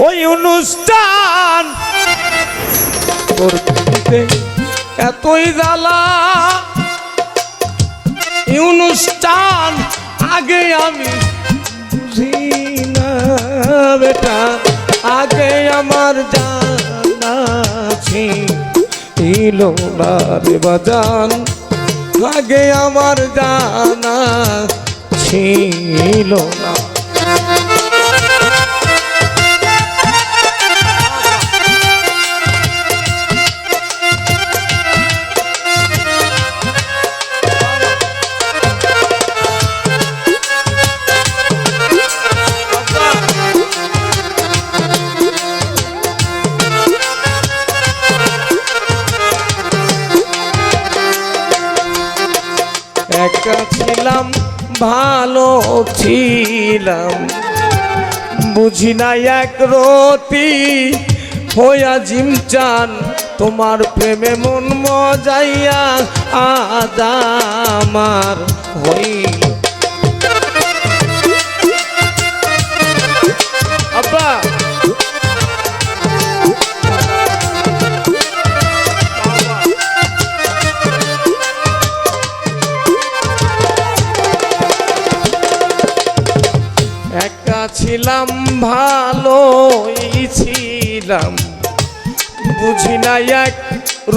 ওই অনুষ্ঠান করতে এতই জ্বালা, অনুষ্ঠান আগে আমি বুঝি না বেটা, আগে আমার জানা ছিল না রে বাজান, আগে আমার জানা ছিল না। একা ছিলাম ভালো ছিলাম, বুঝি না এক রতি হইয়া জিমচান, তোমার প্রেমে মন মজাইয়া আজ আমার হইল। আব্বা ছিলাম ভালোই ছিলাম, বুঝি না এক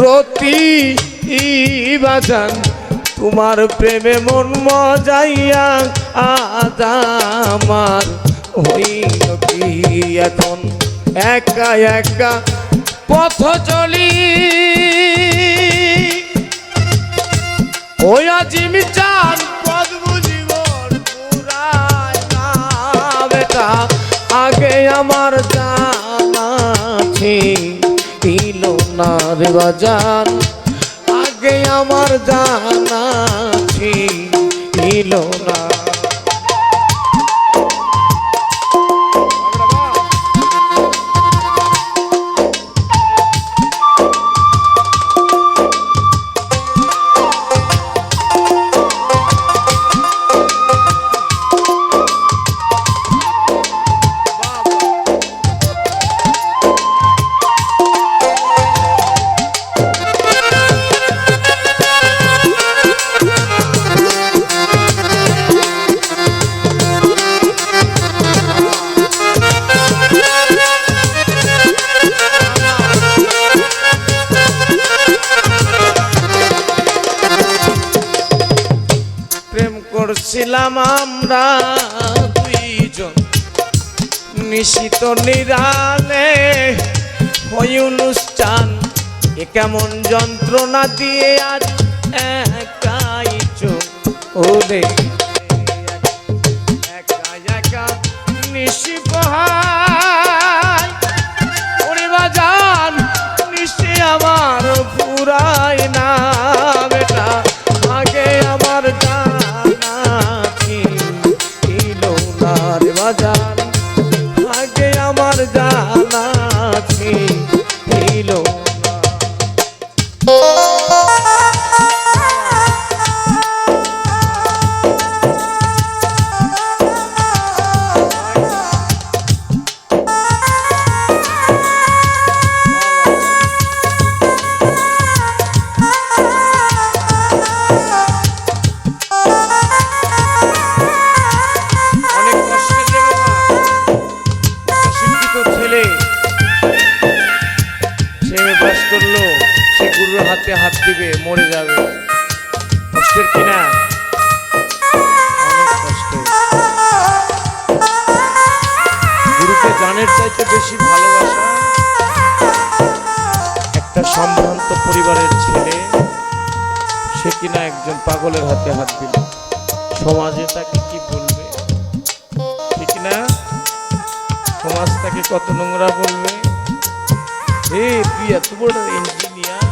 রতি বাজান, তোমার প্রেমে মন মজাইয়া আজ আমার হইল কি। এখন একা একা পথ চলি, ওই আজিমি চান পদ বুঝিবর পুরায় না বেটা, আগে আমার জানা ছিল না রে বাজান, আগে আমার জানা ছিল না। করছিলাম আমরা দুইজন নিশিত নিরালে, ওই অনুষ্ঠান এ কেমন যন্ত্রণা দিয়ে আজ একাই চলে, একা একা নিশি পোহায় ওরে বাজান, নিশি আমার পুরায় না বেটা, আগে আমার বাজান, আগে আমার জানা ছিল না। হাতে হাত দিবে মরে যাবে, কষ্টের কিনা অনেক কষ্টের। গুরুকে জানের চাইতে বেশি ভালোবাসা একটা সম্ভ্রান্ত পরিবারের ছেলে, সে কিনা একজন পাগলের হাতে হাত দিল, সমাজে তাকে কি বলবে, ঠিক না? সমাজ তাকে কত নোংরা বলবে, হে তুই এত বড় ইঞ্জিনিয়ার,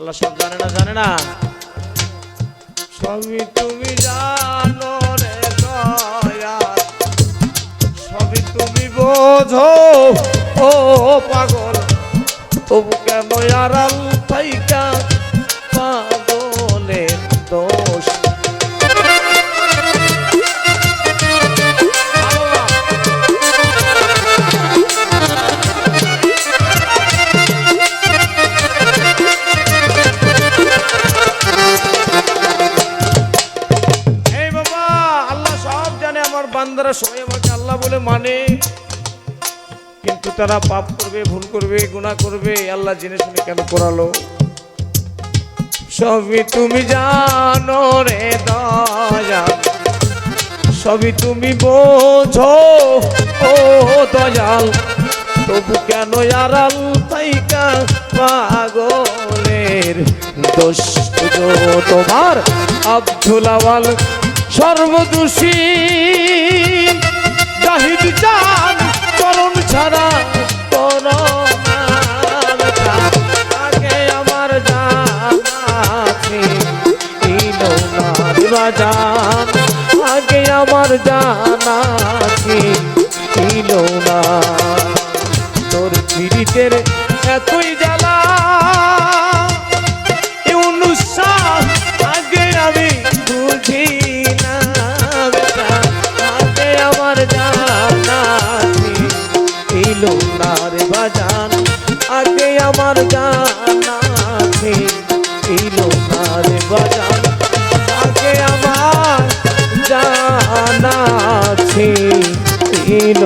আল্লাহ সব জানে না, জানে না? সবই তুমি জানো রে দয়াল, সবই তুমি বোঝো ও পাগল, তবু কেন আড়াল থাইকা পাগলের দোষ। বান্দারা সবাই আমাকে আল্লাহ বলে মানে, কিন্তু তারা পাপ করবে, ভুল করবে, গুনাহ করবে। আল্লাহ জেনে শুনে কেন করালো? সবই তুমি জানো রে দয়াল, সবই তুমি বোঝো ও দয়াল, তবু কেন আড়াল থাইকা পাগলের দোষ। তোমার আব্দুল আওয়াল সর্বদোষী, জাহিদ জান করণ ছাড়া আগে আমার জান, আগে আমার জানা ছিল না। তোর পীড়িতের এতই জ্বালা আগে আমি বুঝি না, আগে আমার জানা ছিল না রে বাজান, আগে আমার জানা ছিল না রে বাজান, আগে আমার জানা ছিল